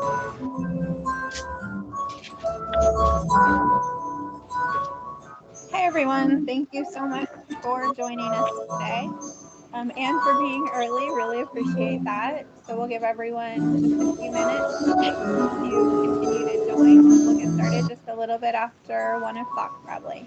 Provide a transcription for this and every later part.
Hi everyone, thank you so much for joining us today and for being early. Really appreciate that. So we'll give everyone just a few minutes to continue to join. We'll get started just a little bit after 1 o'clock probably.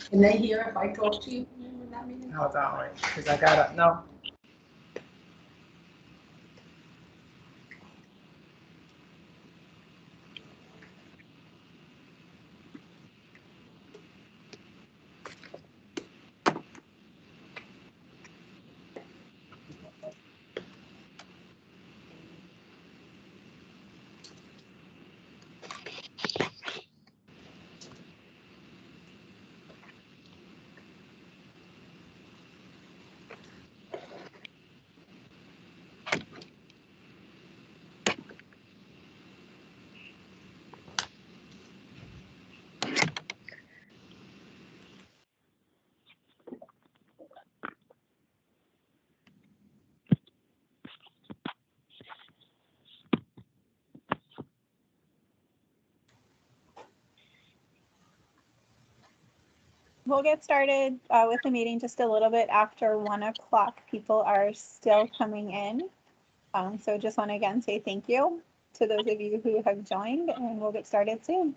Can they hear if I talk to you in that meeting? Hold on, wait, because I gotta, no. We'll get started with the meeting just a little bit after 1 o'clock. People are still coming in. So just want to again say thank you to those of you who have joined, and we'll get started soon.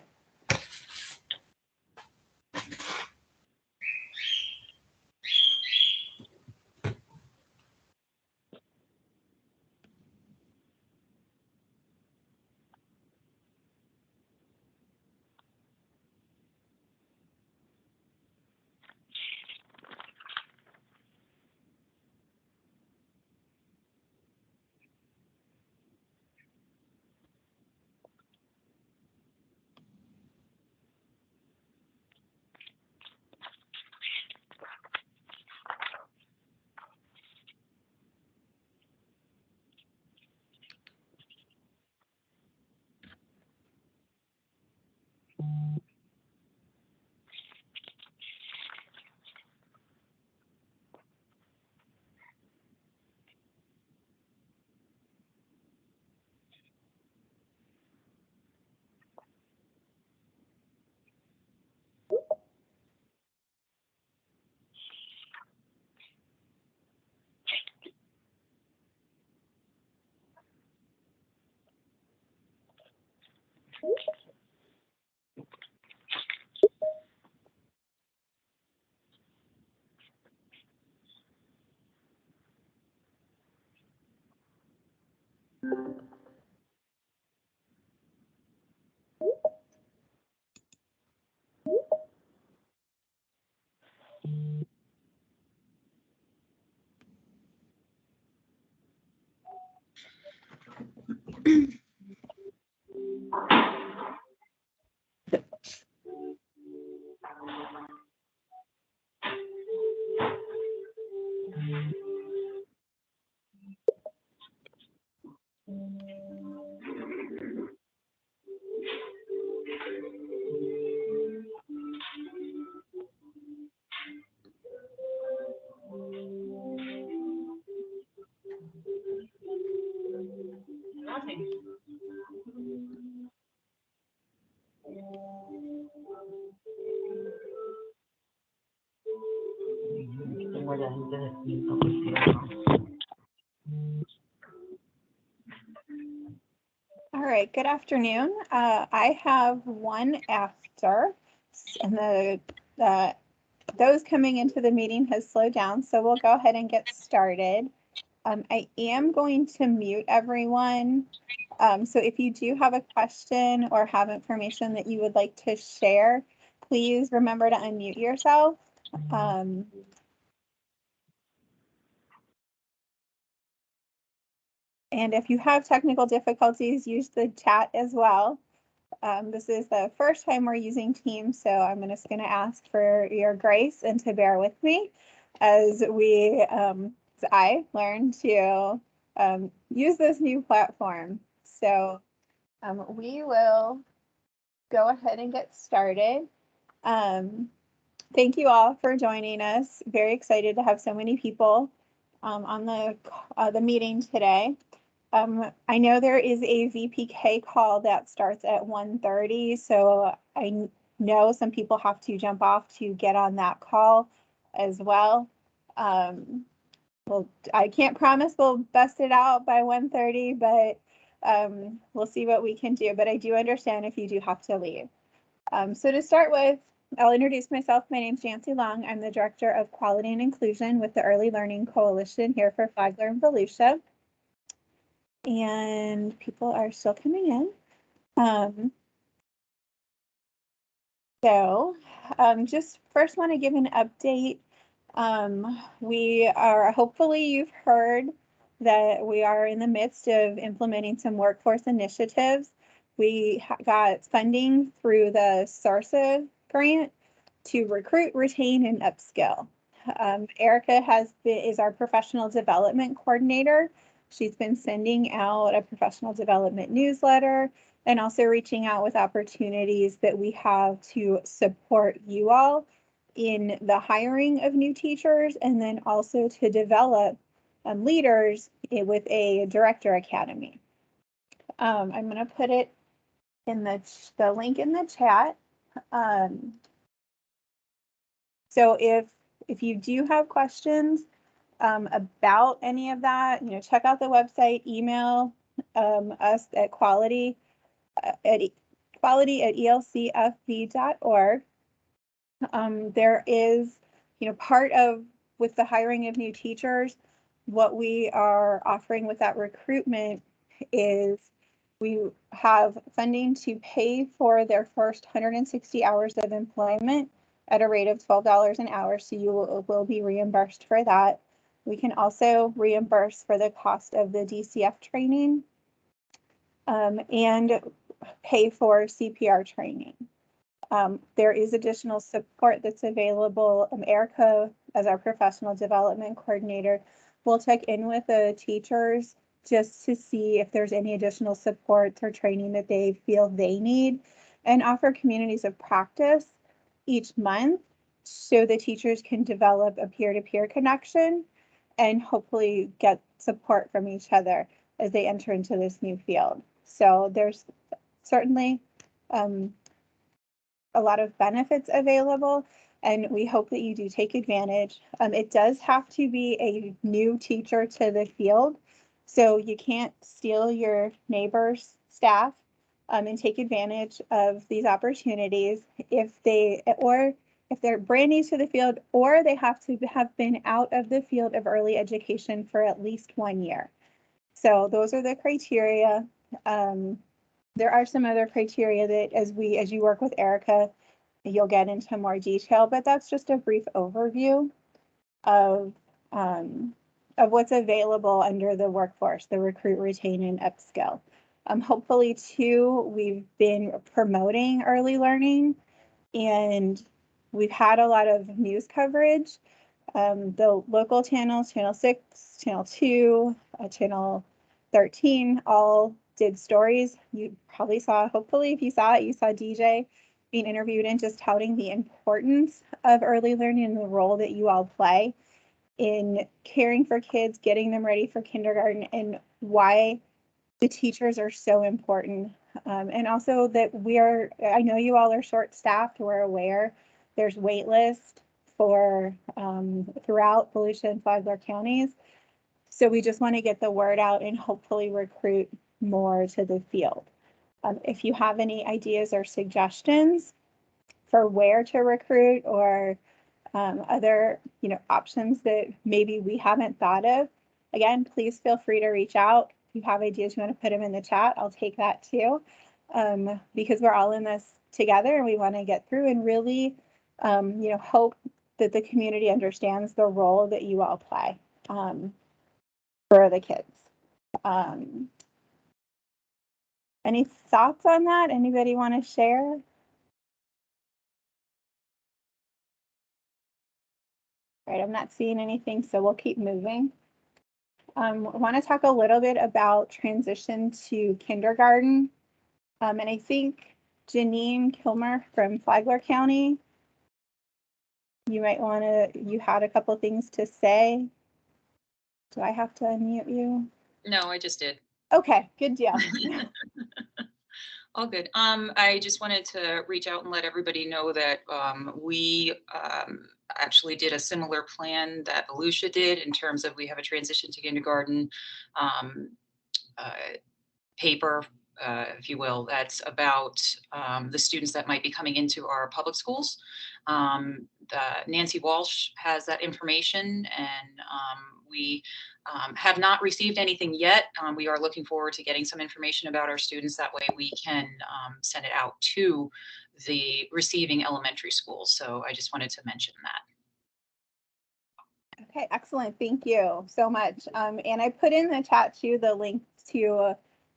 All right, good afternoon. I have one after, and those coming into the meeting has slowed down, so we'll go ahead and get started. I am going to mute everyone. So if you do have a question or have information that you would like to share, please remember to unmute yourself. And if you have technical difficulties, use the chat as well. This is the first time we're using Teams, so I'm just going to ask for your grace and to bear with me as I learn to use this new platform. So we will go ahead and get started. Thank you all for joining us. Very excited to have so many people on the meeting today. I know there is a VPK call that starts at 1:30, so I know some people have to jump off to get on that call as well. Well, I can't promise we'll bust it out by 1:30, but we'll see what we can do. But I do understand if you do have to leave. So to start with, I'll introduce myself. My name is Jancy Long. I'm the Director of Quality and Inclusion with the Early Learning Coalition here for Flagler and Volusia. And people are still coming in. Just first want to give an update. Hopefully you've heard that we are in the midst of implementing some workforce initiatives. We got funding through the SARSA grant to recruit, retain, and upskill. Erica is our professional development coordinator. She's been sending out a professional development newsletter and also reaching out with opportunities that we have to support you all in the hiring of new teachers, and then also to develop leaders with a director academy. I'm going to put it in the link in the chat. So if you do have questions about any of that, check out the website, email us at quality@elcfv.org. There is, part of with the hiring of new teachers, what we are offering with that recruitment is we have funding to pay for their first 160 hours of employment at a rate of $12 an hour, so you will be reimbursed for that. We can also reimburse for the cost of the DCF training and pay for CPR training. There is additional support that's available. Erica, as our professional development coordinator, will check in with the teachers just to see if there's any additional supports or training that they feel they need, and offer communities of practice each month so the teachers can develop a peer-to-peer connection and hopefully get support from each other as they enter into this new field. So there's certainly a lot of benefits available, and we hope that you do take advantage. It does have to be a new teacher to the field, so you can't steal your neighbor's staff and take advantage of these opportunities if they're brand new to the field, or they have to have been out of the field of early education for at least 1 year. So those are the criteria. There are some other criteria that as you work with Erica, you'll get into more detail, but that's just a brief overview of what's available under the workforce, the recruit, retain, and upskill. Hopefully too, we've been promoting early learning, and we've had a lot of news coverage. The local channels, Channel 6, Channel 2, Channel 13, all did stories. You probably saw, hopefully if you saw it, you saw DJ being interviewed and just touting the importance of early learning and the role that you all play in caring for kids, getting them ready for kindergarten, and why the teachers are so important. And also that I know you all are short-staffed, we're aware there's wait list for throughout Volusia and Flagler counties. So we just want to get the word out and hopefully recruit more to the field. If you have any ideas or suggestions for where to recruit or other, options that maybe we haven't thought of, again, please feel free to reach out. If you have ideas, you want to put them in the chat, I'll take that too, because we're all in this together and we want to get through and really, hope that the community understands the role that you all play for the kids. Any thoughts on that? Anybody want to share? Right, I'm not seeing anything, so we'll keep moving. I want to talk a little bit about transition to kindergarten. And I think Janine Kilmer from Flagler County, you might want to, you had a couple things to say. Do I have to unmute you? No, I just did. Okay, good deal. All good. I just wanted to reach out and let everybody know that we actually did a similar plan that Volusia did in terms of we have a transition to kindergarten paper, if you will, that's about the students that might be coming into our public schools. Nancy Walsh has that information, and we have not received anything yet. We are looking forward to getting some information about our students. That way we can send it out to the receiving elementary schools. So I just wanted to mention that. Okay, excellent. Thank you so much. And I put in the chat too the link to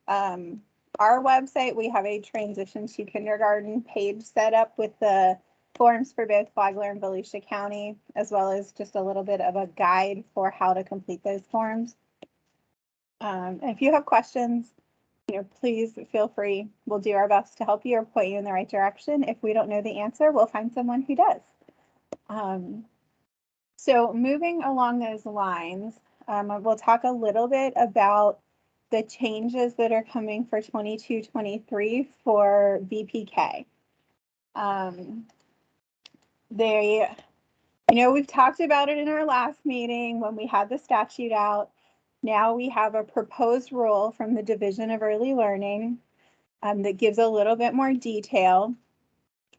our website. We have a transition to kindergarten page set up with the forms for both Flagler and Volusia County, as well as just a little bit of a guide for how to complete those forms. And if you have questions, please feel free. We'll do our best to help you or point you in the right direction. If we don't know the answer, we'll find someone who does. So moving along those lines, we'll talk a little bit about the changes that are coming for 22-23 for VPK. We've talked about it in our last meeting when we had the statute out. Now we have a proposed rule from the Division of Early Learning that gives a little bit more detail.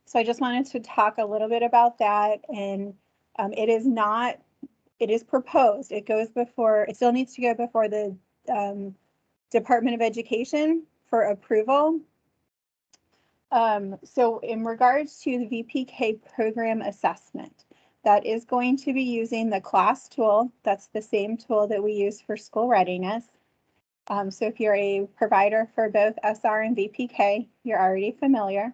So I just wanted to talk a little bit about that. And it is proposed. It still needs to go before the Department of Education for approval. So in regards to the VPK program assessment, that is going to be using the CLASS tool. That's the same tool that we use for school readiness. So if you're a provider for both SR and VPK, you're already familiar.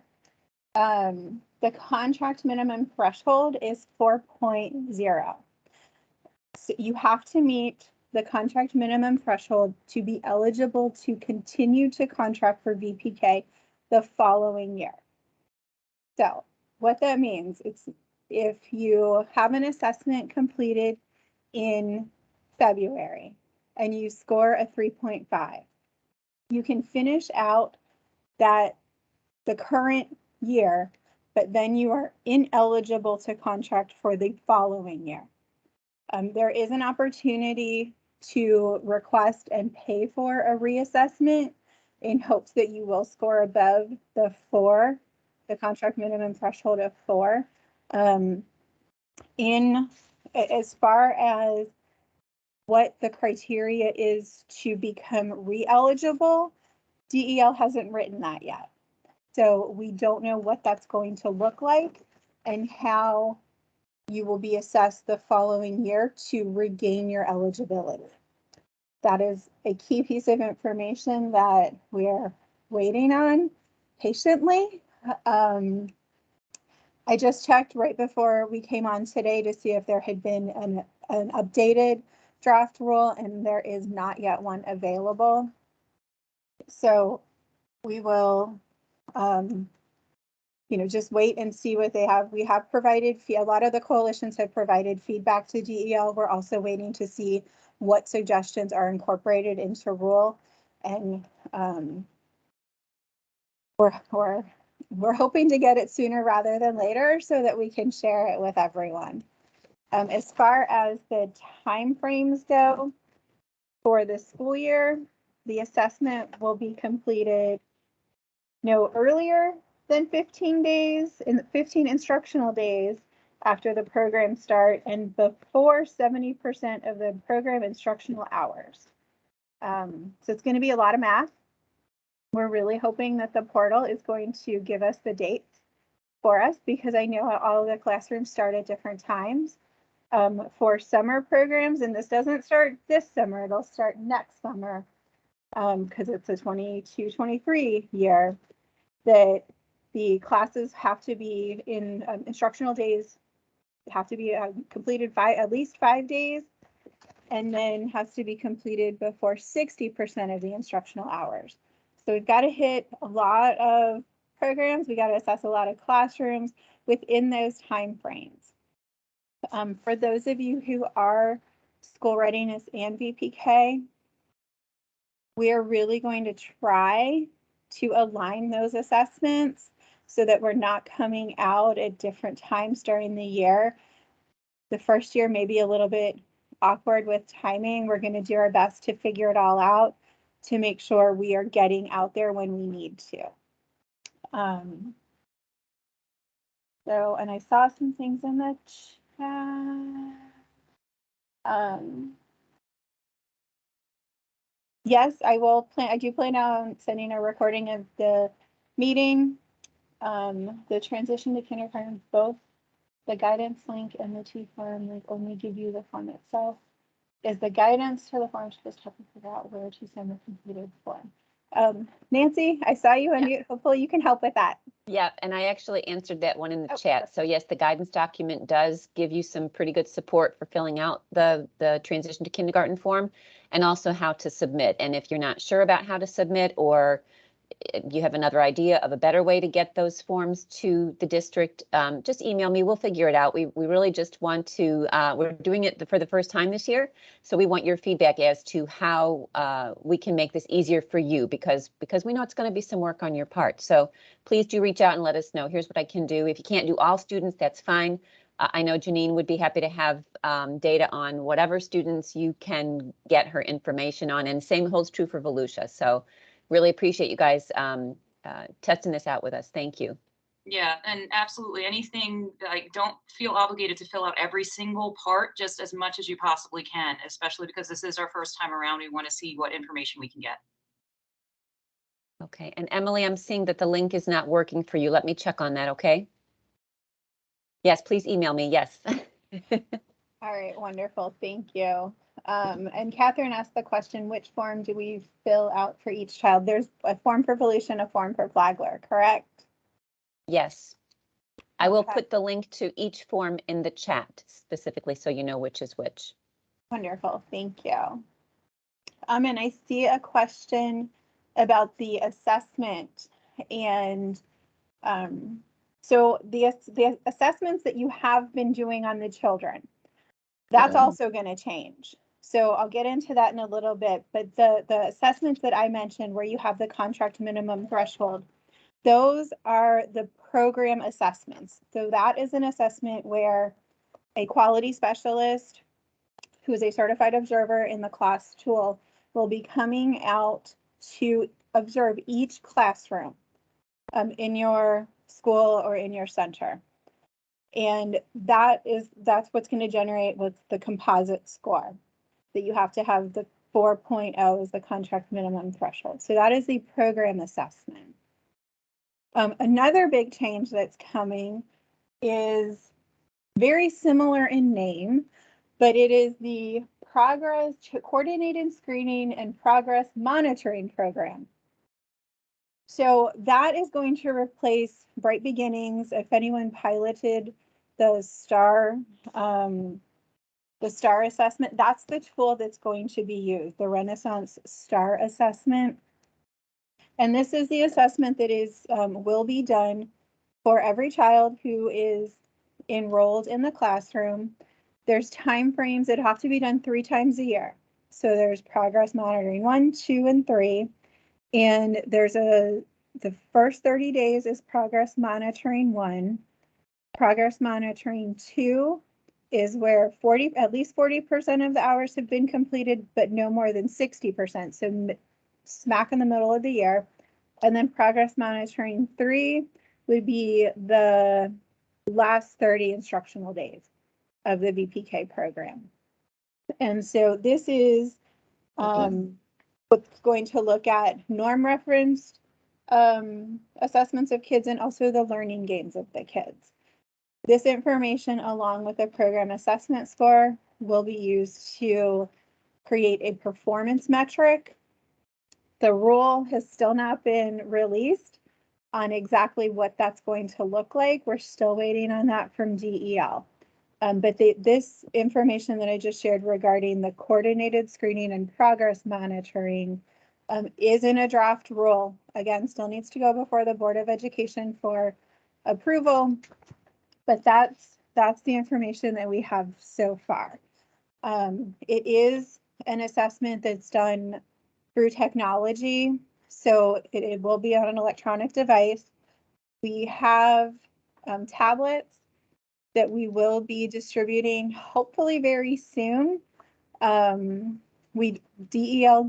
The contract minimum threshold is 4.0. So you have to meet the contract minimum threshold to be eligible to continue to contract for VPK the following year. So what that means, it's if you have an assessment completed in February and you score a 3.5, you can finish out the current year, but then you are ineligible to contract for the following year. There is an opportunity to request and pay for a reassessment in hopes that you will score above the contract minimum threshold of 4. As far as what the criteria is to become re-eligible, DEL hasn't written that yet. So we don't know what that's going to look like and how you will be assessed the following year to regain your eligibility. That is a key piece of information that we're waiting on patiently. I just checked right before we came on today to see if there had been an updated draft rule, and there is not yet one available. So we will just wait and see what they have. We have provided, a lot of the coalitions have provided feedback to DEL. We're also waiting to see what suggestions are incorporated into rule. And we're hoping to get it sooner rather than later so that we can share it with everyone. As far as the timeframes go for the school year, the assessment will be completed no earlier than 15 days, in 15 instructional days after the program start and before 70% of the program instructional hours. So it's going to be a lot of math. We're really hoping that the portal is going to give us the dates for us because I know all of the classrooms start at different times. For summer programs, and this doesn't start this summer, it'll start next summer because it's a 22-23 year, that the classes have to be in instructional days, have to be completed at least 5 days, and then has to be completed before 60% of the instructional hours. So we've got to hit a lot of programs. We got to assess a lot of classrooms within those time frames. For those of you who are school readiness and VPK, we are really going to try to align those assessments so that we're not coming out at different times during the year. The first year may be a little bit awkward with timing. We're going to do our best to figure it all out to make sure we are getting out there when we need to. So, and I saw some things in the chat. Yes, I do plan on sending a recording of the meeting, the transition to kindergarten, both the guidance link and the T-form link only give you the form itself. Is the guidance to the form to just help you figure out where to send the completed form. Nancy, I saw you unmute. Yeah. Hopefully you can help with that. Yeah, and I actually answered that one in the chat. So yes, the guidance document does give you some pretty good support for filling out the transition to kindergarten form and also how to submit. And if you're not sure about how to submit or you have another idea of a better way to get those forms to the district, just email me. We'll figure it out. We really just want to, we're doing it for the first time this year. So we want your feedback as to how we can make this easier for you because we know it's going to be some work on your part. So please do reach out and let us know. Here's what I can do. If you can't do all students, that's fine. I know Janine would be happy to have data on whatever students you can get her information on, and same holds true for Volusia. So really appreciate you guys testing this out with us. Thank you. Yeah, and absolutely anything, like, don't feel obligated to fill out every single part, just as much as you possibly can, especially because this is our first time around. We want to see what information we can get. Okay, and Emily, I'm seeing that the link is not working for you. Let me check on that, okay? Yes, please email me, yes. All right, wonderful, thank you. And Catherine asked the question, which form do we fill out for each child? There's a form for Volusia and a form for Flagler, correct? Yes. I will put the link to each form in the chat specifically so you know which is which. Wonderful, thank you. And I see a question about the assessment, and so the assessments that you have been doing on the children, that's also going to change. So I'll get into that in a little bit, but the assessments that I mentioned where you have the contract minimum threshold, those are the program assessments. So that is an assessment where a quality specialist who is a certified observer in the class tool will be coming out to observe each classroom in your school or in your center. And that's what's going to generate what's the composite score, that you have to have the 4.0 as the contract minimum threshold. So that is the program assessment. Another big change that's coming is very similar in name, but it is the Progress Coordinated Screening and Progress Monitoring Program. So that is going to replace Bright Beginnings. If anyone piloted the STAR assessment, that's the tool that's going to be used, the Renaissance STAR assessment. And this is the assessment that is will be done for every child who is enrolled in the classroom. There's time frames that have to be done 3 times a year. So there's progress monitoring 1, 2, and 3. And there's the first 30 days is progress monitoring 1, progress monitoring 2 is where at least 40% of the hours have been completed, but no more than 60%. So smack in the middle of the year. And then progress monitoring 3 would be the last 30 instructional days of the VPK program. And so this is what's going to look at norm referenced assessments of kids and also the learning gains of the kids. This information, along with the program assessment score, will be used to create a performance metric. The rule has still not been released on exactly what that's going to look like. We're still waiting on that from DEL. But this information that I just shared regarding the coordinated screening and progress monitoring is in a draft rule. Again, still needs to go before the Board of Education for approval, but that's the information that we have so far. It is an assessment that's done through technology, so it will be on an electronic device. We have tablets that we will be distributing hopefully very soon. DEL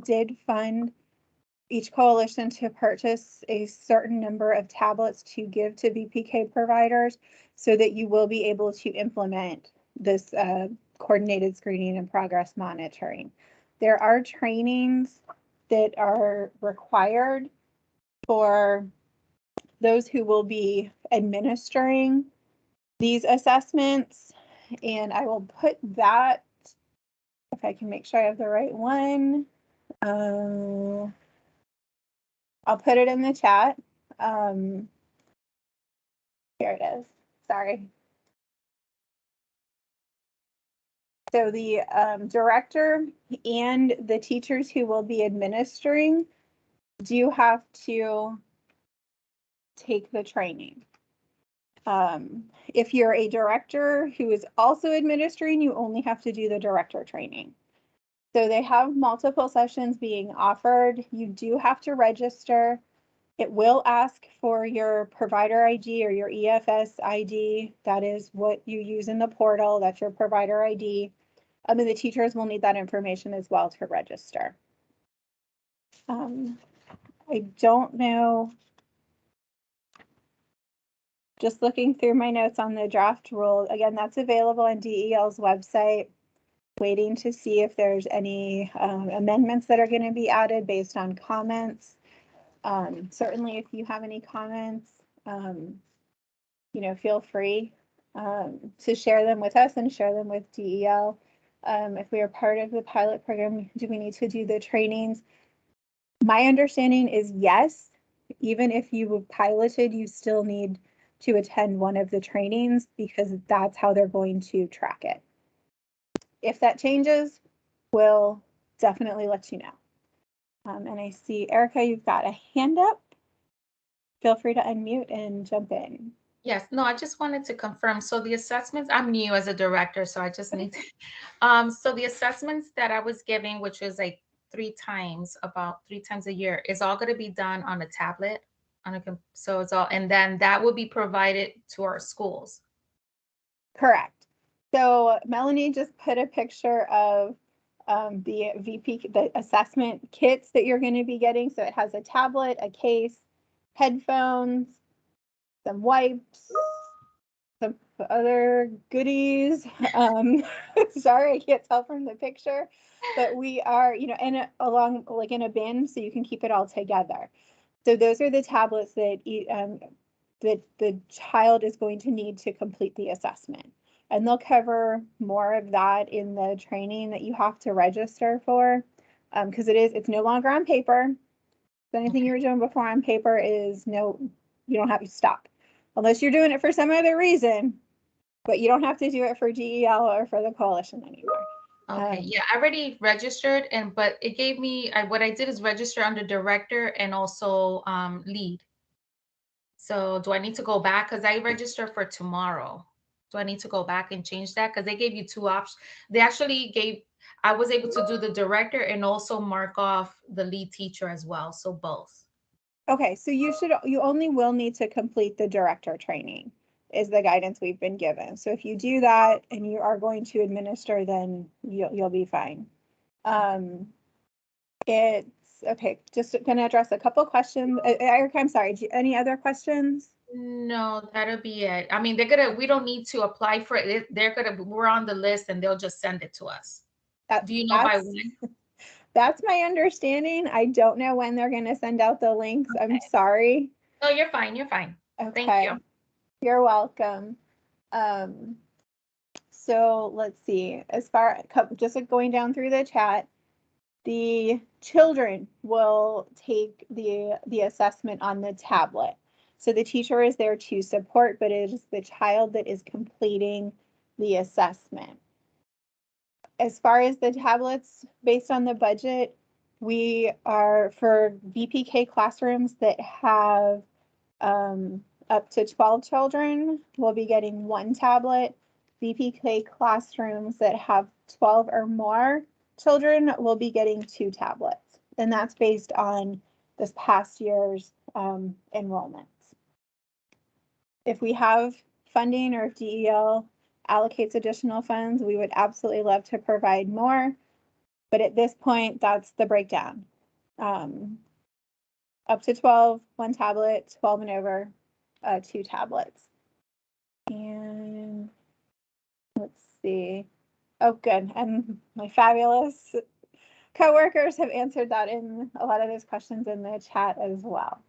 did fund each coalition to purchase a certain number of tablets to give to VPK providers so that you will be able to implement this coordinated screening and progress monitoring. There are trainings that are required for those who will be administering these assessments, and I will put that, if I can make sure I have the right one, I'll put it in the chat. Here it is, sorry. So the director and the teachers who will be administering do have to take the training. If you're a director who is also administering, you only have to do the director training. So they have multiple sessions being offered. You do have to register. It will ask for your provider ID or your EFS ID. That is what you use in the portal. That's your provider ID. And the teachers will need that information as well to register. I don't know. Just looking through my notes on the draft rule, again, that's available on DEL's website. Waiting to see if there's any amendments that are going to be added based on comments. Certainly, if you have any comments, feel free to share them with us and share them with DEL. If we are part of the pilot program, do we need to do the trainings? My understanding is yes. Even if you piloted, you still need to attend one of the trainings because that's how they're going to track it. If that changes, we'll definitely let you know. And I see, Erica, you've got a hand up. Feel free to unmute and jump in. Yes, no, I just wanted to confirm. So the assessments, I'm new as a director, so I just need to, so the assessments that I was giving, which was like about three times a year, is all going to be done on a tablet. So it's all, and then that will be provided to our schools. Correct. So Melanie just put a picture of the assessment kits that you're going to be getting. So it has a tablet, a case, headphones, some wipes, some other goodies. Sorry, I can't tell from the picture, but we are, along like in a bin so you can keep it all together. So those are the tablets that the child is going to need to complete the assessment. And they'll cover more of that in the training that you have to register for, because it's no longer on paper. So anything you were doing before on paper you don't have to stop. Unless you're doing it for some other reason, but you don't have to do it for DEL or for the coalition anymore. Okay, yeah, I already registered, but it gave me, what I did is register under director and also lead. So do I need to go back? Because I registered for tomorrow. Do I need to go back and change that? Because they gave you two options. They actually I was able to do the director and also mark off the lead teacher as well. So both. Okay, so you only will need to complete the director training. is the guidance we've been given. So if you do that and you are going to administer, then you'll be fine. It's okay. Just gonna address a couple questions. Erica, I'm sorry. Any other questions? No, that'll be it. I mean, we don't need to apply for it. We're on the list and they'll just send it to us. Do you know by when? That's my understanding. I don't know when they're gonna send out the links. Okay. I'm sorry. No, you're fine. You're fine. Okay. Thank you. You're welcome. So let's see, just like going down through the chat, the children will take the assessment on the tablet. So the teacher is there to support, but it is the child that is completing the assessment. As far as the tablets, based on the budget, we are for VPK classrooms that have up to 12 children, we'll be getting 1 tablet. VPK classrooms that have 12 or more children will be getting 2 tablets. And that's based on this past year's enrollments. If we have funding or if DEL allocates additional funds, we would absolutely love to provide more. But at this point, that's the breakdown. Up to 12, 1 tablet, 12 and over, 2 tablets. And let's see. Oh, good. And my fabulous coworkers have answered that in a lot of those questions in the chat as well.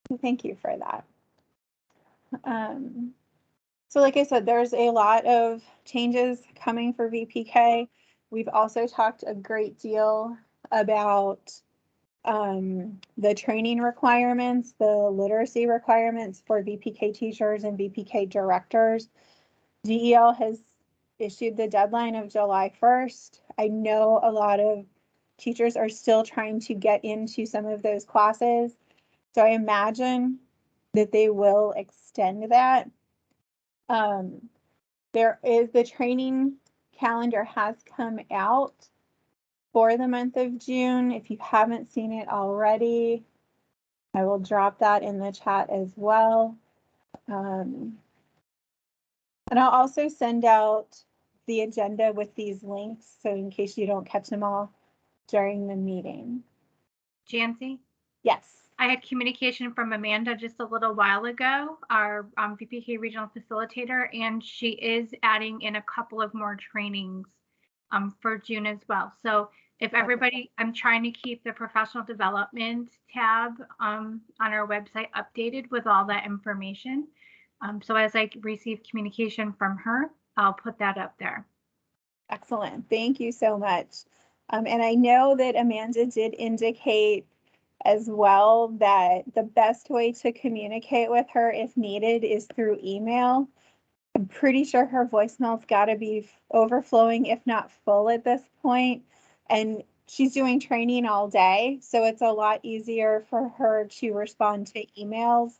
So thank you for that. So like I said, there's a lot of changes coming for VPK. We've also talked a great deal about the training requirements, the literacy requirements for VPK teachers and VPK directors. DEL has issued the deadline of July 1st. I know a lot of teachers are still trying to get into some of those classes. So I imagine that they will extend that. The training calendar has come out for the month of June. If you haven't seen it already, I will drop that in the chat as well. And I'll also send out the agenda with these links, so in case you don't catch them all during the meeting. Jancy? Yes. I had communication from Amanda just a little while ago, our VPK regional facilitator, and she is adding in a couple of more trainings for June as well. So if everybody, I'm trying to keep the professional development tab on our website updated with all that information. So as I receive communication from her, I'll put that up there. Excellent. Thank you so much. And I know that Amanda did indicate as well that the best way to communicate with her if needed is through email. I'm pretty sure her voicemail's got to be overflowing, if not full at this point. And she's doing training all day, so it's a lot easier for her to respond to emails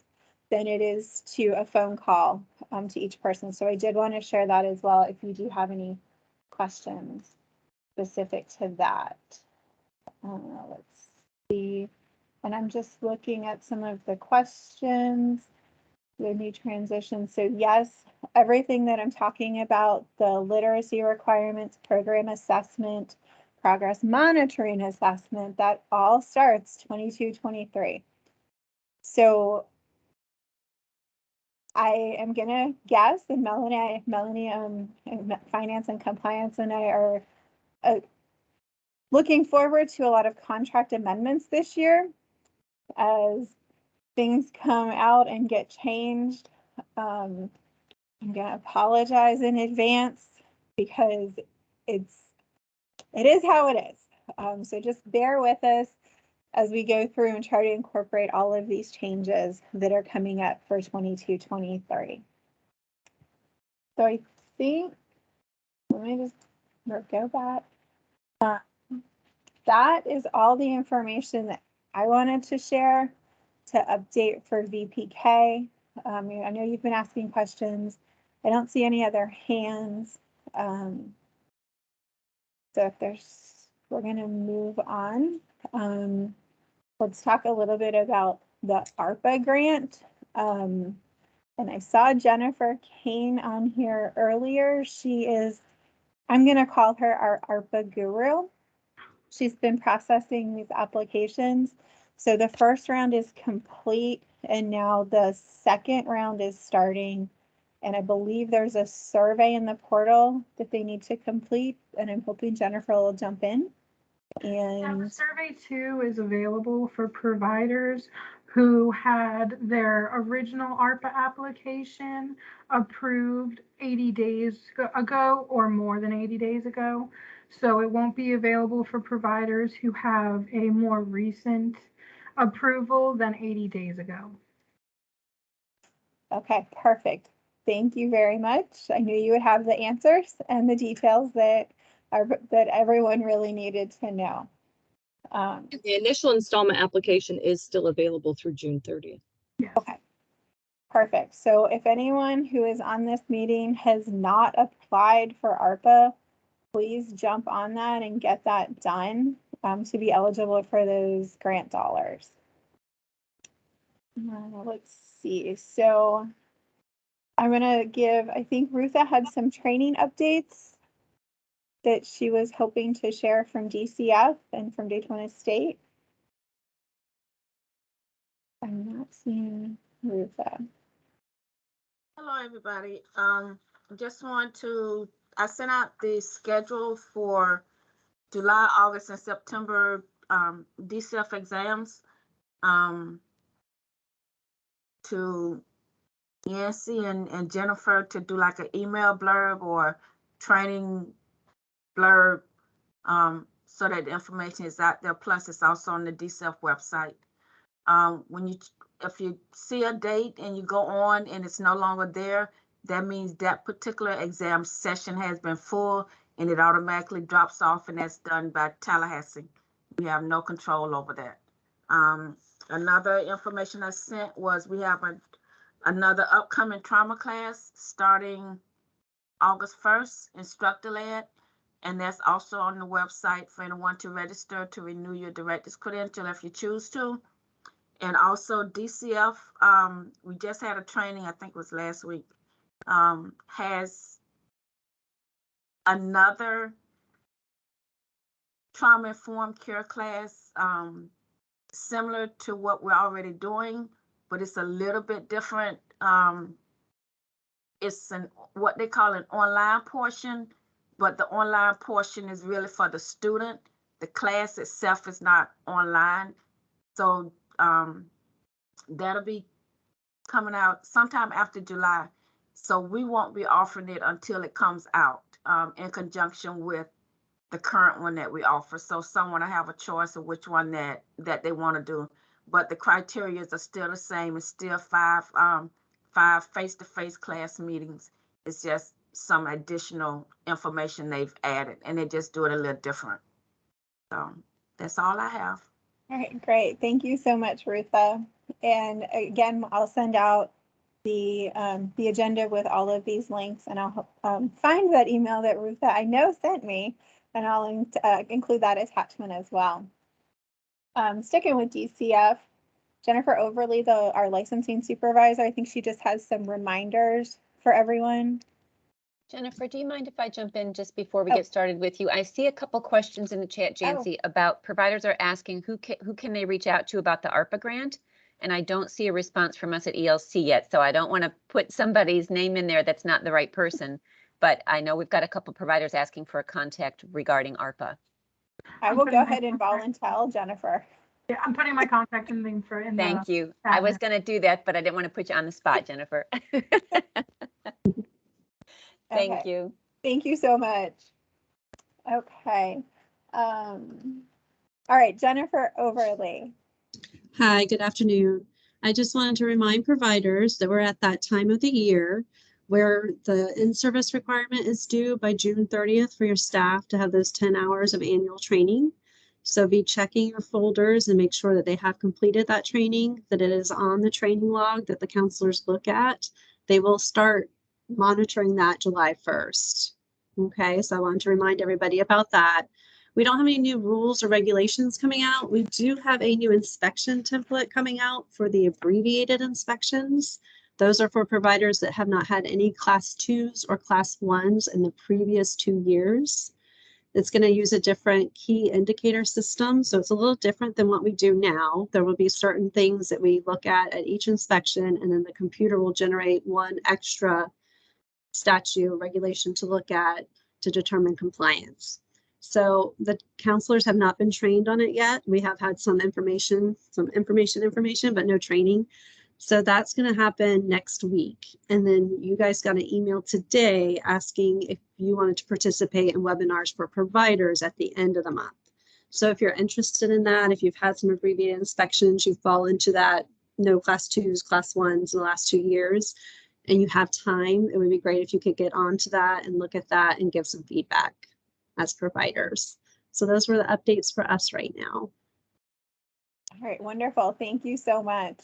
than it is to a phone call to each person. So I did want to share that as well if you do have any questions specific to that. Let's see. And I'm just looking at some of the questions, the new transition. So yes, everything that I'm talking about, the literacy requirements, program assessment, progress monitoring assessment, that all starts 22-23. So I am gonna guess, and Melanie, Finance and Compliance and I are looking forward to a lot of contract amendments this year as things come out and get changed. I'm gonna apologize in advance because it is how it is. So just bear with us as we go through and try to incorporate all of these changes that are coming up for 22-23. So I think, let me just go back. That is all the information that I wanted to share to update for VPK. I know you've been asking questions. I don't see any other hands. So if we're gonna move on. Let's talk a little bit about the ARPA grant. And I saw Jennifer Kane on here earlier. She is, I'm going to call her our ARPA guru. She's been processing these applications. So the first round is complete, and now the second round is starting. And I believe there's a survey in the portal that they need to complete, and I'm hoping Jennifer will jump in. And survey 2 is available for providers who had their original ARPA application approved 80 days ago or more than 80 days ago. So it won't be available for providers who have a more recent approval than 80 days ago. okay, perfect. Thank you very much. I knew you would have the answers and the details that everyone really needed to know. The initial installment application is still available through June 30th. Okay, perfect. So if anyone who is on this meeting has not applied for ARPA, please jump on that and get that done to be eligible for those grant dollars. Let's see. So I'm going to give, I think Rutha had some training updates that she was hoping to share from DCF and from Daytona State. I'm not seeing Rutha. Hello, everybody. Just want to, I sent out the schedule for July, August, and September DCF exams to Yancy and Jennifer to do like an email blurb or training blurb so that the information is out there. Plus, it's also on the DCF website. If you see a date and you go on and it's no longer there, that means that particular exam session has been full and it automatically drops off, and that's done by Tallahassee. We have no control over that. Another information I sent was we have another upcoming trauma class starting August 1st, instructor-led, and that's also on the website for anyone to register to renew your director's credential if you choose to. And also DCF, we just had a training, I think it was last week, has another trauma-informed care class similar to what we're already doing, but it's a little bit different. It's what they call an online portion, but the online portion is really for the student. The class itself is not online. So that'll be coming out sometime after July. So we won't be offering it until it comes out in conjunction with the current one that we offer. So someone will have a choice of which one that they want to do. But the criteria are still the same. It's still five face-to-face class meetings. It's just some additional information they've added, and they just do it a little different. So that's all I have. All right, great. Thank you so much, Rutha. And again, I'll send out the agenda with all of these links, and I'll find that email that Rutha I know sent me, and I'll include that attachment as well. Sticking with DCF, Jennifer Overly, our licensing supervisor, I think she just has some reminders for everyone. Jennifer, do you mind if I jump in just before we get started with you? I see a couple questions in the chat, Jancy, about providers are asking who can they reach out to about the ARPA grant? And I don't see a response from us at ELC yet, so I don't want to put somebody's name in there that's not the right person. But I know we've got a couple providers asking for a contact regarding ARPA. I will go ahead and volunteer, Jennifer. Yeah, I'm putting my contact in there. Thank you. I was going to do that, but I didn't want to put you on the spot, Jennifer. Thank you. Thank you so much. Okay. All right, Jennifer Overly. Hi, good afternoon. I just wanted to remind providers that we're at that time of the year where the in-service requirement is due by June 30th for your staff to have those 10 hours of annual training. So be checking your folders and make sure that they have completed that training, that it is on the training log that the counselors look at. They will start monitoring that July 1st. Okay, so I wanted to remind everybody about that. We don't have any new rules or regulations coming out. We do have a new inspection template coming out for the abbreviated inspections. Those are for providers that have not had any class 2s or class 1s in the previous 2 years. It's going to use a different key indicator system. So it's a little different than what we do now. There will be certain things that we look at each inspection, and then the computer will generate one extra statute regulation to look at to determine compliance. So the counselors have not been trained on it yet. We have had some information, but no training. So that's going to happen next week. And then you guys got an email today asking if you wanted to participate in webinars for providers at the end of the month. So if you're interested in that, if you've had some abbreviated inspections, you fall into that no class 2s, class 1s in the last 2 years, and you have time, it would be great if you could get onto that and look at that and give some feedback as providers. So those were the updates for us right now. All right, wonderful. Thank you so much.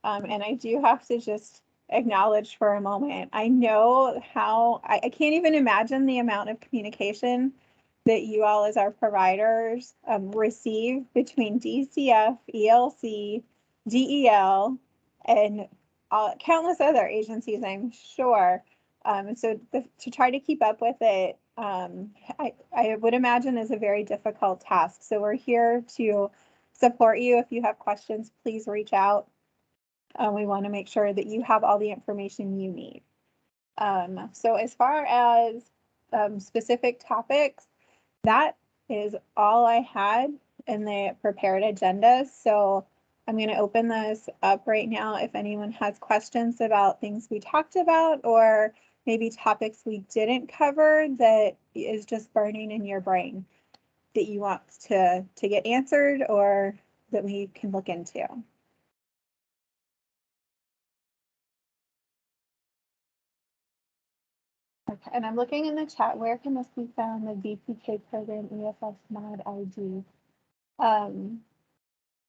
And I do have to just acknowledge for a moment, I know how, I can't even imagine the amount of communication that you all as our providers receive between DCF, ELC, DEL, and countless other agencies, I'm sure. So to try to keep up with it, I would imagine is a very difficult task. So we're here to support you. If you have questions, please reach out. We want to make sure that you have all the information you need. So as far as specific topics, that is all I had in the prepared agenda. So I'm going to open this up right now if anyone has questions about things we talked about, or maybe topics we didn't cover that is just burning in your brain that you want to get answered or that we can look into. Okay, and I'm looking in the chat. Where can this be found? The VPK program EFS mod ID.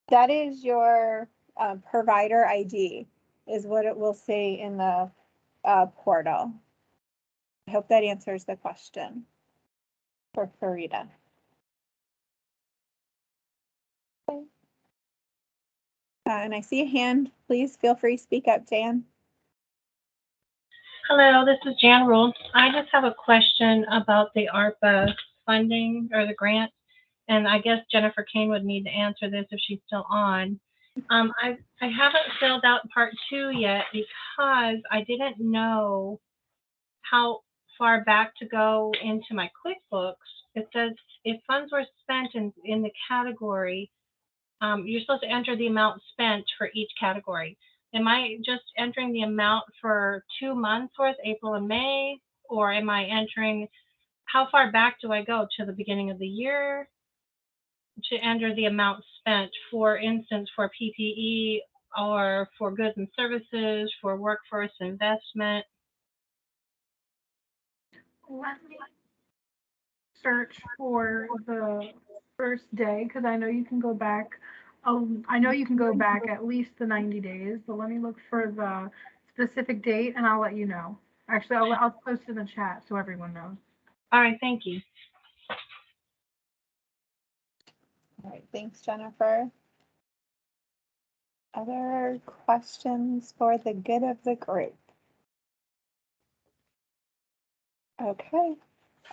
That is your provider ID, is what it will say in the portal. I hope that answers the question for Farida. Okay. And I see a hand. Please feel free to speak up, Jan. Hello, this is Jan Rule. I just have a question about the ARPA funding or the grant, and I guess Jennifer Kane would need to answer this if she's still on. I haven't filled out part 2 yet because I didn't know how far back to go into my QuickBooks. It says if funds were spent in the category, you're supposed to enter the amount spent for each category. Am I just entering the amount for 2 months worth, April and May, or am I entering, how far back do I go to the beginning of the year to enter the amount spent, for instance, for PPE or for goods and services, for workforce investment? Let me search for the first day, because I know you can go back. I know you can go back at least the 90 days, but let me look for the specific date and I'll let you know. Actually, I'll post in the chat so everyone knows. All right, thank you. All right, thanks, Jennifer. Other questions for the good of the group? Okay,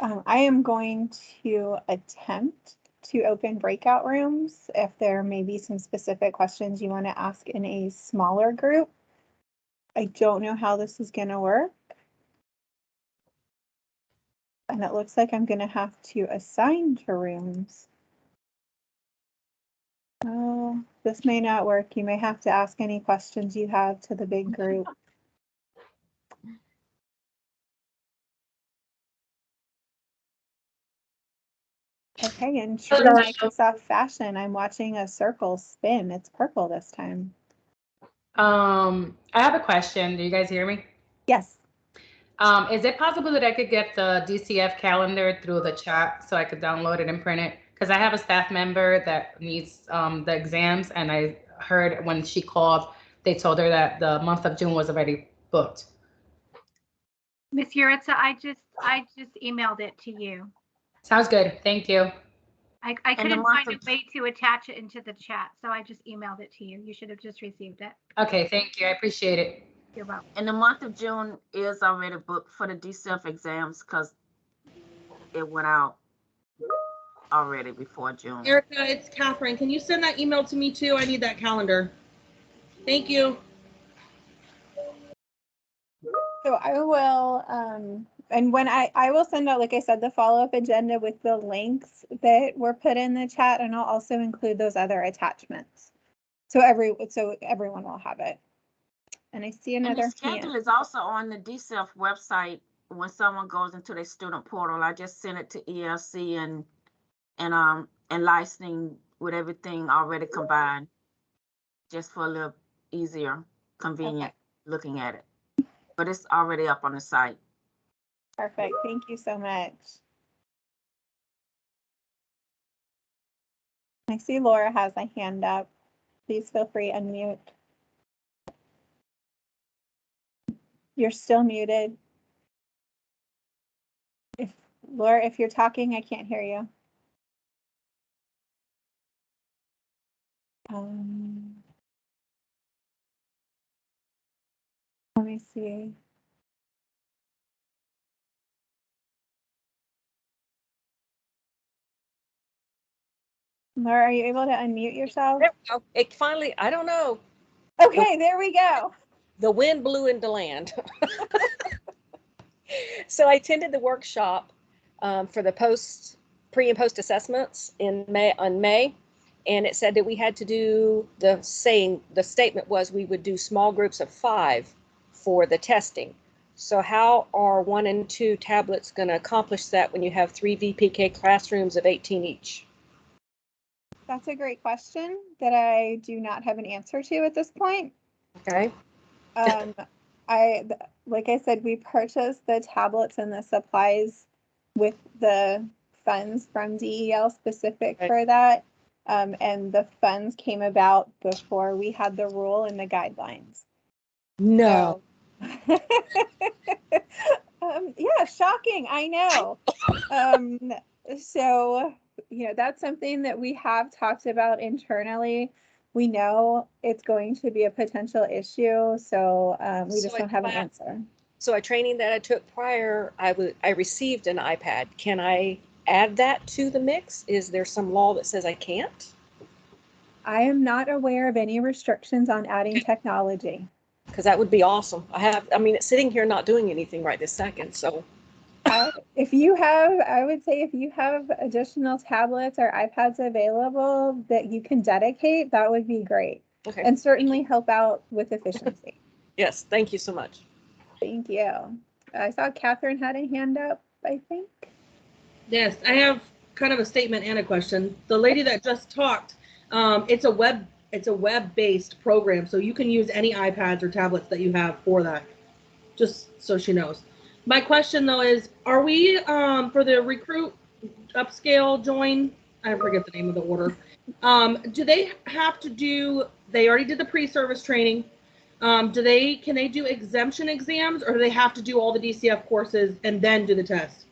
I am going to attempt to open breakout rooms if there may be some specific questions you want to ask in a smaller group. I don't know how this is going to work. And it looks like I'm going to have to assign to rooms. Oh, this may not work. You may have to ask any questions you have to the big group. Okay, in true Microsoft fashion, I'm watching a circle spin. It's purple this time. I have a question. Do you guys hear me? Yes. Is it possible that I could get the DCF calendar through the chat so I could download it and print it? Because I have a staff member that needs the exams, and I heard when she called, they told her that the month of June was already booked. Miss Yuritsa, I just emailed it to you. Sounds good. Thank you. I couldn't find a way to attach it into the chat, so I just emailed it to you. You should have just received it. Okay, thank you. I appreciate it. You're welcome. And the month of June is already booked for the DCF exams because it went out already before June. Erica, it's Catherine. Can you send that email to me too? I need that calendar. Thank you. So I will, and when I will send out, like I said, the follow-up agenda with the links that were put in the chat, and I'll also include those other attachments. So everyone will have it. And I see And another the schedule hand. is also on the DCF website. When someone goes into their student portal, I just sent it to ELC and licensing with everything already combined, just for a little easier, convenient looking at it. But it's already up on the site. Perfect. Thank you so much. I see Laura has a hand up. Please feel free to unmute. You're still muted. Laura, if you're talking, I can't hear you. Let me see. Laura, are you able to unmute yourself? There we go. It finally, I don't know. Okay, there we go. The wind blew into land. So I attended the workshop for the pre and post assessments in May, and it said that we had to do the statement was we would do small groups of 5 for the testing. So how are 1 and 2 tablets going to accomplish that when you have 3 VPK classrooms of 18 each? That's a great question that I do not have an answer to at this point. Okay. Like I said, we purchased the tablets and the supplies with the funds from DEL specific for that. And the funds came about before we had the rule and the guidelines. No. So, yeah, shocking. I know. So, that's something that we have talked about internally. We know it's going to be a potential issue, so we just don't have an answer. So a training that I took prior, I received an iPad. Can I add that to the mix? Is there some law that says I can't? I am not aware of any restrictions on adding technology. Because that would be awesome. It's sitting here not doing anything right this second, so. I would say if you have additional tablets or iPads available that you can dedicate, that would be great. Okay. And certainly help out with efficiency. Yes, thank you so much. Thank you. I saw Catherine had a hand up, I think. Yes, I have kind of a statement and a question. The lady that just talked, it's a web-based program, so you can use any iPads or tablets that you have for that, just so she knows. My question though is, are we for the recruit, upscale, join, I forget the name of the order, do they have to do, they already did the pre-service training, can they do exemption exams, or do they have to do all the DCF courses and then do the test?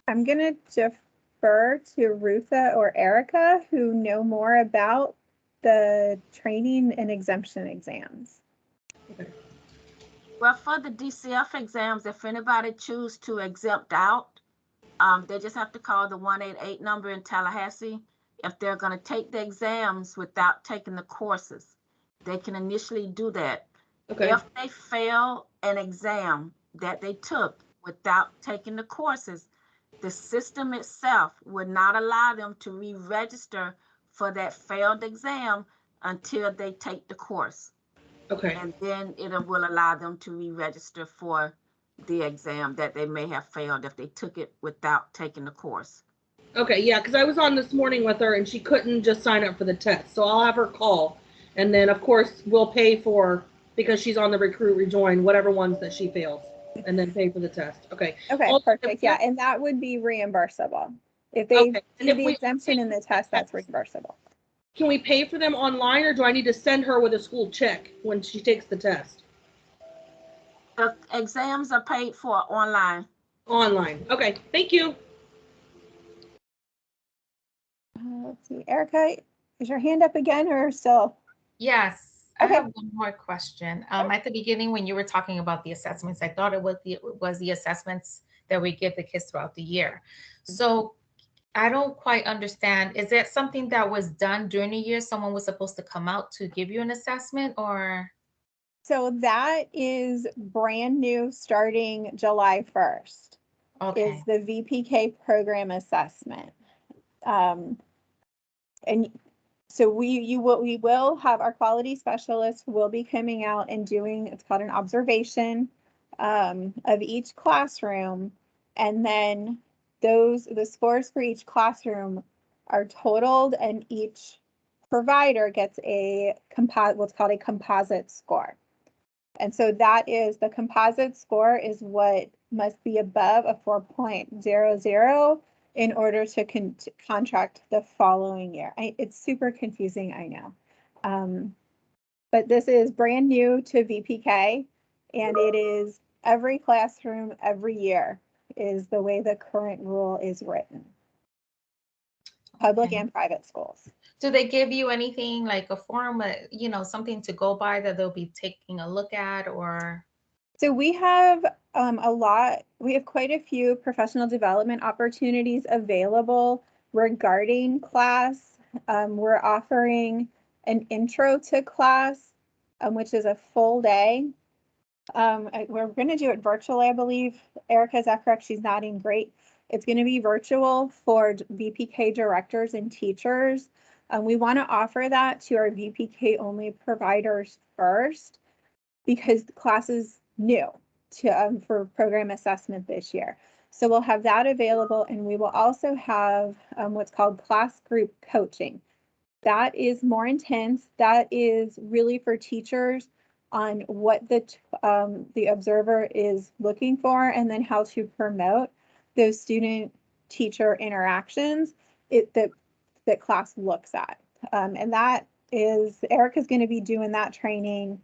I'm going to defer to Rutha or Erica, who know more about the training and exemption exams. Okay. Well, for the DCF exams, if anybody choose to exempt out, they just have to call the 188 number in Tallahassee. If they're going to take the exams without taking the courses, they can initially do that. Okay. If they fail an exam that they took without taking the courses, the system itself would not allow them to re-register for that failed exam until they take the course. Okay. And then it will allow them to re-register for the exam that they may have failed if they took it without taking the course. Okay, yeah, because I was on this morning with her and she couldn't just sign up for the test. So I'll have her call. And then, of course, we'll pay for, because she's on the recruit rejoin, whatever ones that she fails, and then pay for the test. Okay. Okay, perfect. Yeah, and that would be reimbursable. If they do the exemption in the test, that's reimbursable. Can we pay for them online, or do I need to send her with a school check when she takes the test? The exams are paid for online. Online. Okay, thank you. Let's see, Erica, is your hand up again or still? Yes. I have one more question. At the beginning, when you were talking about the assessments, I thought it was the assessments that we give the kids throughout the year. So I don't quite understand. Is that something that was done during the year? Someone was supposed to come out to give you an assessment, or? So that is brand new starting July 1st. Okay. Is the VPK program assessment. And so we will have our quality specialists will be coming out and doing, it's called an observation of each classroom. And then the scores for each classroom are totaled, and each provider gets what's called a composite score. And so that is, the composite score is what must be above a 4.00 in order to contract the following year. It's super confusing, I know. But this is brand new to VPK, and it is every classroom every year is the way the current rule is written. Public Okay. and private schools. Do they give you anything like a form, something to go by that they'll be taking a look at, or? So we have we have quite a few professional development opportunities available regarding class. We're offering an intro to class, which is a full day. We're going to do it virtually, I believe. Erica, is that correct? She's nodding. Great. It's going to be virtual for VPK directors and teachers. We want to offer that to our VPK only providers first, because the class is new for program assessment this year. So we'll have that available, and we will also have what's called class group coaching. That is more intense. That is really for teachers on what the observer is looking for, and then how to promote those student-teacher interactions that class looks at. And that is, Erica's going to be doing that training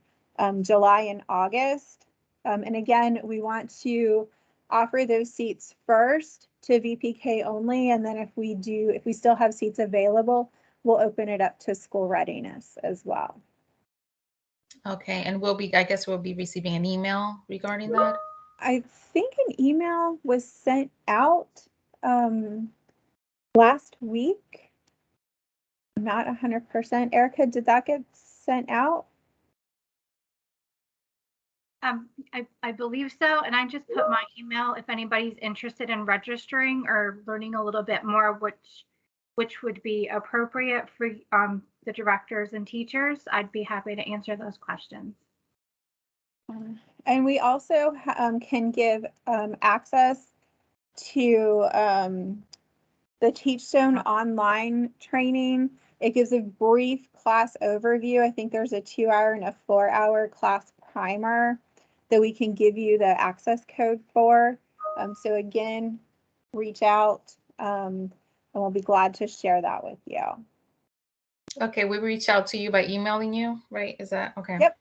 July and August. And again, we want to offer those seats first to VPK only, and then if we still have seats available, we'll open it up to school readiness as well. Okay, and I guess we'll be receiving an email regarding that? I think an email was sent out last week. I'm not 100%. Erica, did that get sent out? I believe so, and I just put my email if anybody's interested in registering or learning a little bit more, which would be appropriate for the directors and teachers. I'd be happy to answer those questions. And we also can give access to the Teachstone online training. It gives a brief class overview. I think there's a 2-hour and a 4-hour class primer that we can give you the access code for. So again, reach out and we'll be glad to share that with you. Okay, we reach out to you by emailing you, right? Is that okay? Yep.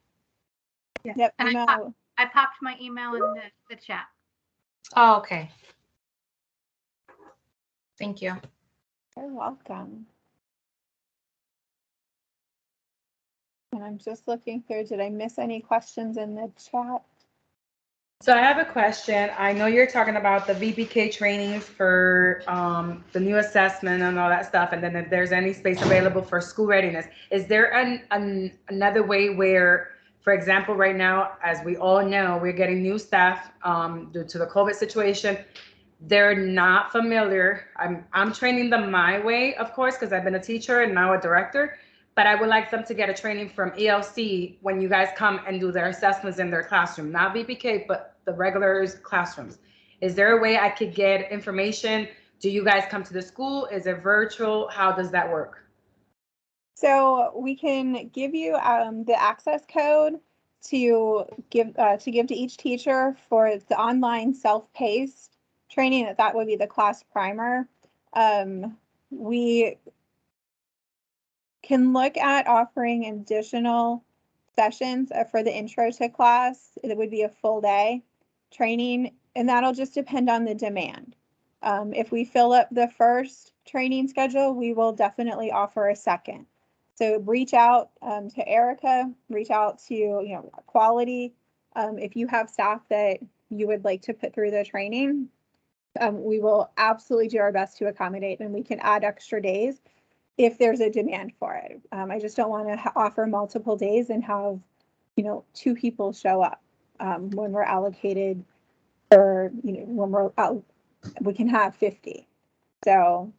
Yeah. Yep. And I popped my email in the chat. Oh, okay. Thank you. You're welcome. And I'm just looking through, did I miss any questions in the chat? So I have a question. I know you're talking about the VPK trainings for the new assessment and all that stuff, and then if there's any space available for school readiness, is there another way where, for example, right now, as we all know, we're getting new staff due to the COVID situation. They're not familiar. I'm training them my way, of course, because I've been a teacher and now a director, but I would like them to get a training from ELC when you guys come and do their assessments in their classroom, not VPK, but the regular classrooms. Is there a way I could get information? Do you guys come to the school? Is it virtual? How does that work? So we can give you the access code to give to each teacher for the online self-paced training. That would be the class primer. We can look at offering additional sessions for the intro to class. It would be a full day training, and that'll just depend on the demand. If we fill up the first training schedule, we will definitely offer a second. So reach out to Erica, reach out to quality. If you have staff that you would like to put through the training, we will absolutely do our best to accommodate, and we can add extra days if there's a demand for it. I just don't want to offer multiple days and have 2 people show up when we're allocated, or when we're out, we can have 50. So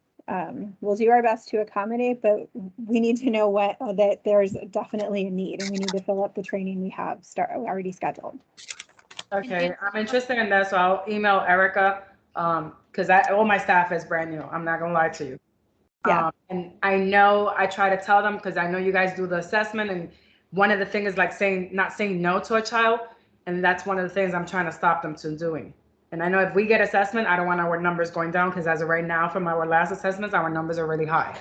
we'll do our best to accommodate, but we need to know that there's definitely a need, and we need to fill up the training we have already scheduled. Okay, I'm interested in that, so I'll email Erica, because all my staff is brand new. I'm not gonna lie to you. Yeah. And I know I try to tell them, because I know you guys do the assessment, and one of the things is like not saying no to a child, and that's one of the things I'm trying to stop them from doing. And I know if we get assessment, I don't want our numbers going down, because as of right now, from our last assessments, our numbers are really high.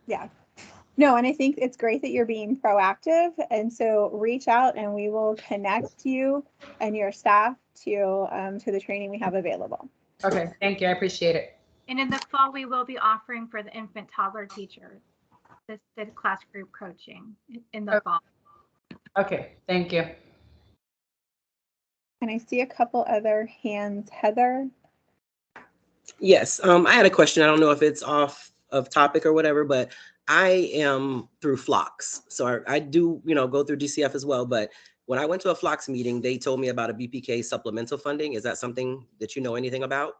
Yeah. No, and I think it's great that you're being proactive, and so reach out and we will connect you and your staff to the training we have available. Okay, thank you. I appreciate it. And in the fall, we will be offering for the infant toddler teachers the class group coaching in the fall. Okay, thank you. And I see a couple other hands. Heather? Yes, I had a question. I don't know if it's off of topic or whatever, but I am through Flocks. So I do, go through DCF as well. But when I went to a Flocks meeting, they told me about a BPK supplemental funding. Is that something that you know anything about?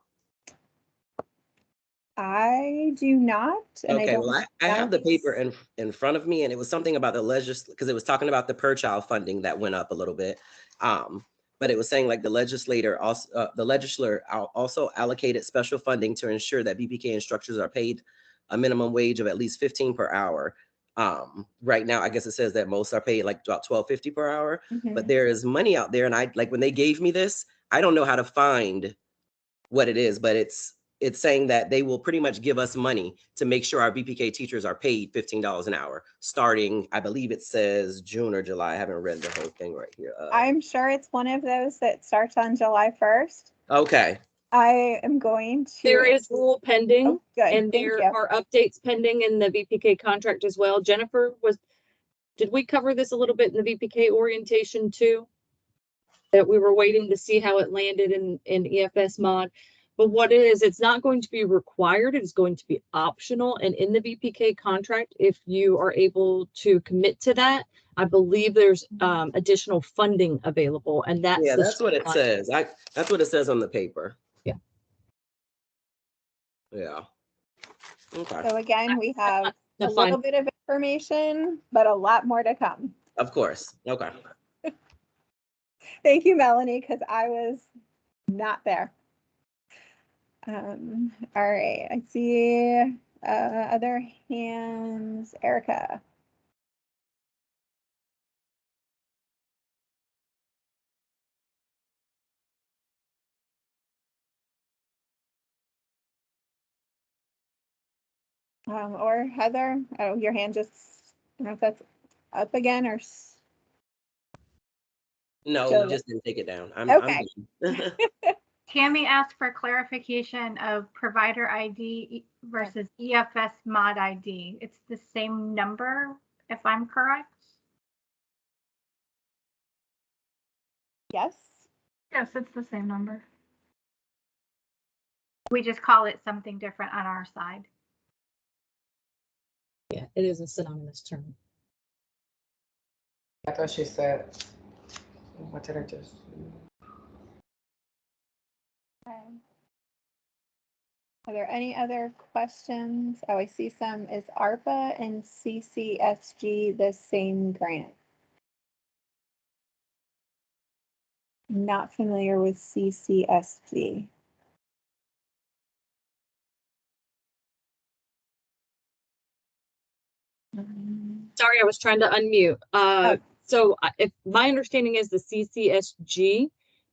I do not. And Okay, well, I have the paper in front of me, and it was something about the because it was talking about the per child funding that went up a little bit. But it was saying like the legislature also allocated special funding to ensure that BPK instructors are paid a minimum wage of at least $15 per hour. Right now, I guess it says that most are paid like about $12.50 per hour, but there is money out there. And I when they gave me this, I don't know how to find what it is, but it's saying that they will pretty much give us money to make sure our BPK teachers are paid $15 an hour, starting, I believe it says June or July. I haven't read the whole thing right here. I'm sure it's one of those that starts on July 1st. Okay. I am going to. There is rule pending, Oh, good. and Thank there you. are updates pending in the VPK contract as well. Jennifer, did we cover this a little bit in the VPK orientation too? That we were waiting to see how it landed in EFS mod. But what it is, it's not going to be required. It is going to be optional. And in the VPK contract, if you are able to commit to that, I believe there's additional funding available. And that's that's what it says. That's what it says on the paper. Yeah. Yeah. Okay. So again, we have a little bit of information, but a lot more to come. Of course. Okay. Thank you, Melanie, because I was not there. All right, I see other hands. Erica. Or Heather. Oh, your hand just, I don't know if that's up again or. No, we just didn't take it down. Okay. Tammy asked for clarification of provider ID versus EFS mod ID. It's the same number, if I'm correct? Yes. Yes, it's the same number. We just call it something different on our side. Yeah, it is a synonymous term. I thought she said, what did I just? Okay. Are there any other questions? Oh, I see some. Is ARPA and CCSG the same grant? Not familiar with CCSG. Sorry, I was trying to unmute. So if my understanding is the CCSG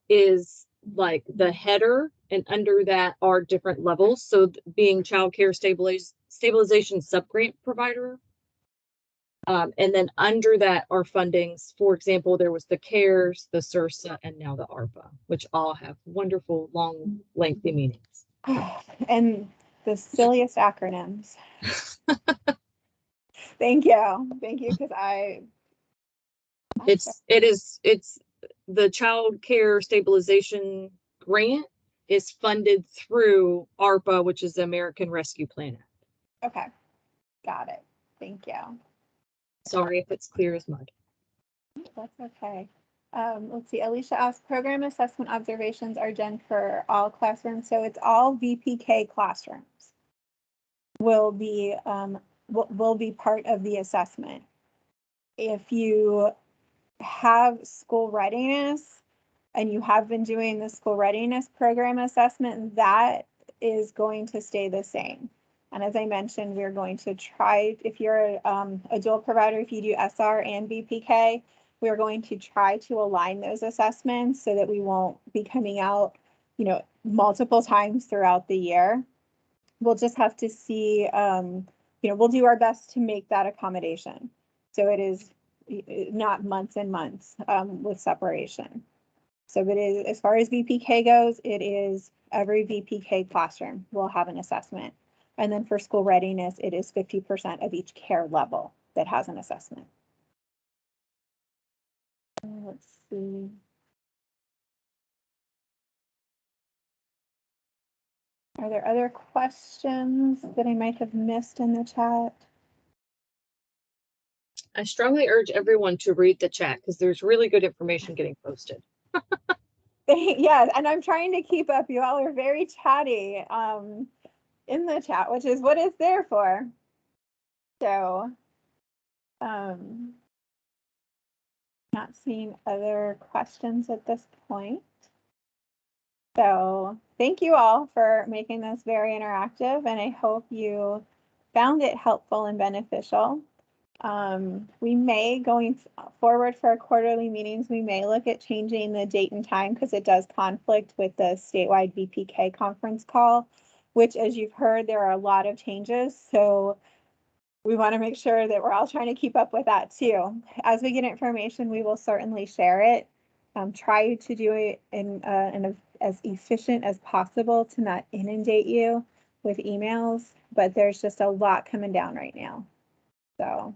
is like the header, and under that are different levels. So being child care stabilization subgrant provider. And then under that are fundings. For example, there was the CARES, the CRSA, and now the ARPA, which all have wonderful, long, lengthy meanings. And the silliest acronyms. Thank you. Thank you, because It's the child care stabilization grant is funded through ARPA, which is the American Rescue Plan Act. okay. Got it. Thank you. Sorry if it's clear as mud. That's okay. Let's see. Alicia asked, program assessment observations are done for all classrooms, so it's all VPK classrooms will be part of the assessment. If you have school readiness and you have been doing the school readiness program assessment, that is going to stay the same. And as I mentioned, we're going to try, if you're a dual provider, if you do SR and VPK, we're going to try to align those assessments so that we won't be coming out, multiple times throughout the year. We'll just have to see, we'll do our best to make that accommodation. So it is not months and months with separation. So it is, as far as VPK goes, it is every VPK classroom will have an assessment. And then for school readiness, it is 50% of each care level that has an assessment. Let's see. Are there other questions that I might have missed in the chat? I strongly urge everyone to read the chat because there's really good information getting posted. Yes, and I'm trying to keep up. You all are very chatty in the chat, which is what it's there for. So, not seeing other questions at this point. So thank you all for making this very interactive, and I hope you found it helpful and beneficial. We may, going forward for our quarterly meetings, we may look at changing the date and time because it does conflict with the statewide VPK conference call, which, as you've heard, there are a lot of changes. So we want to make sure that we're all trying to keep up with that too. As we get information, we will certainly share it. Try to do it in as efficient as possible to not inundate you with emails, but there's just a lot coming down right now. So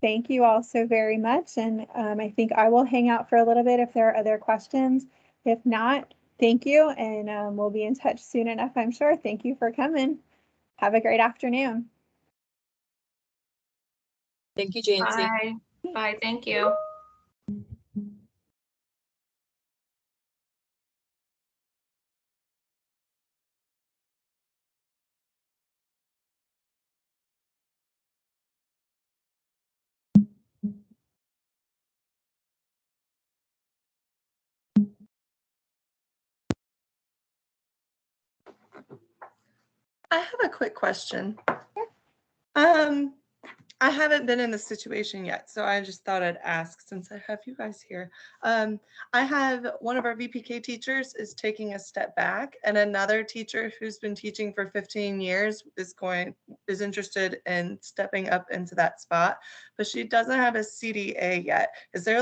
thank you all so very much. And I think I will hang out for a little bit if there are other questions. If not, thank you. And we'll be in touch soon enough, I'm sure. Thank you for coming. Have a great afternoon. Thank you, Jancy. Bye. Bye. Thank you. I have a quick question. I haven't been in this situation yet, so I just thought I'd ask since I have you guys here. I have one of our VPK teachers is taking a step back, and another teacher who's been teaching for 15 years is interested in stepping up into that spot, but she doesn't have a CDA yet. Is there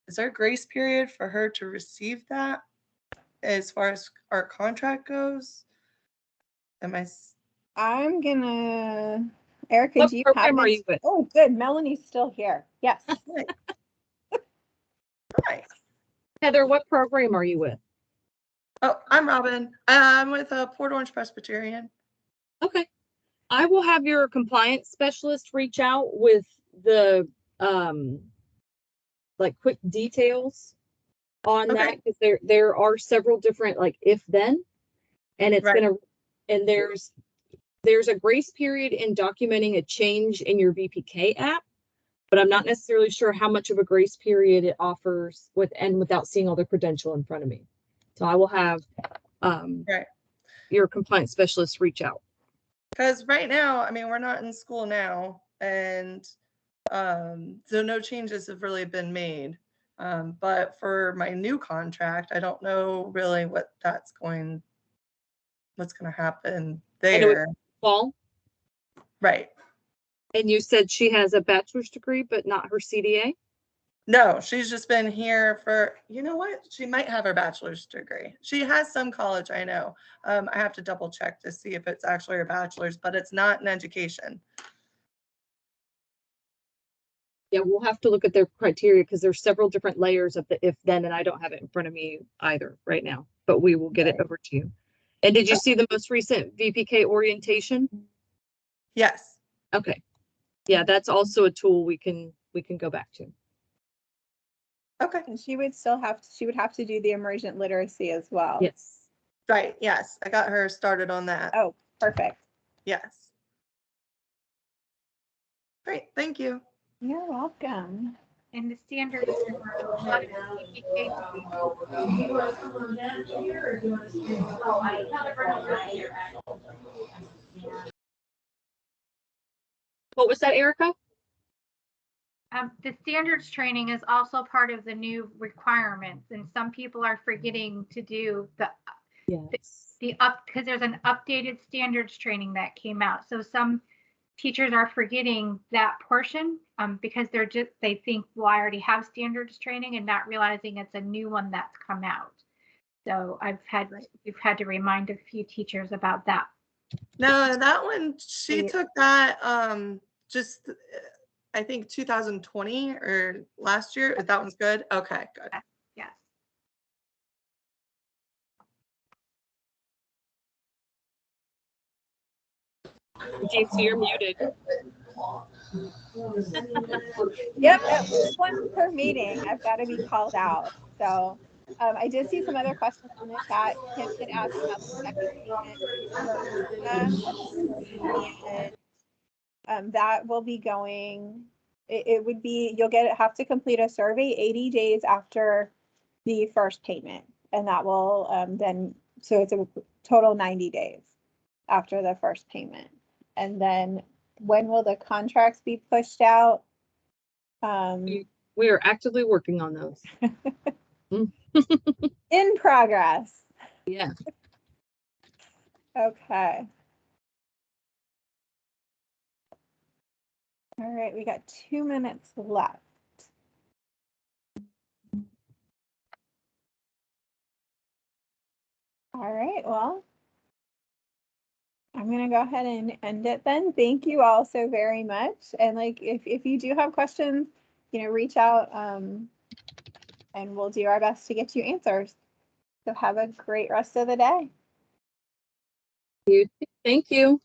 is there a grace period for her to receive that as far as our contract goes? I'm gonna, Erica, What do you program have are this? you with? Oh, good. Melanie's still here. Yes. Nice. Heather, what program are you with? Oh, I'm Robin. I'm with Port Orange Presbyterian. Okay. I will have your compliance specialist reach out with the like quick details on that, because there are several different like if then, and it's gonna, and there's a grace period in documenting a change in your VPK app, but I'm not necessarily sure how much of a grace period it offers without seeing all the credential in front of me. So I will have your compliance specialist reach out. Because right now, I mean, we're not in school now, and so no changes have really been made. But for my new contract, I don't know really what's going to happen there. Fall? Right. And you said she has a bachelor's degree, but not her CDA? No, she's just been here for, you know what? She might have her bachelor's degree. She has some college, I know. I have to double check to see if it's actually her bachelor's, but it's not in education. Yeah, we'll have to look at their criteria because there's several different layers of the if then, and I don't have it in front of me either right now, but we will get it over to you. And did you see the most recent VPK orientation? Yes. Okay. Yeah, that's also a tool we can go back to. Okay. And she would have to do the emergent literacy as well. Yes. Right. Yes. I got her started on that. Oh, perfect. Yes. Great. Thank you. You're welcome. And the standards for a lot of VPK What was that, Erica? the standards training is also part of the new requirements, and some people are forgetting to do the up because there's an updated standards training that came out. So some teachers are forgetting that portion because they think, well, I already have standards training, and not realizing it's a new one that's come out. So we've had to remind a few teachers about that. No, that one, she took that just I think 2020 or last year. That one's good. Okay, good. Yes. James, you're muted. Yep, at least one per meeting. I've got to be called out. So I did see some other questions in the chat. Kim had asked about the second payment. And that will be going, it would be, you'll have to complete a survey 80 days after the first payment. And that will then, so it's a total 90 days after the first payment. And then when will the contracts be pushed out? We are actively working on those. In progress. Yeah. Okay. All right, we got 2 minutes left. All right, well, I'm gonna go ahead and end it then. Thank you all so very much. And like, if you do have questions, reach out and we'll do our best to get you answers. So have a great rest of the day. Thank you.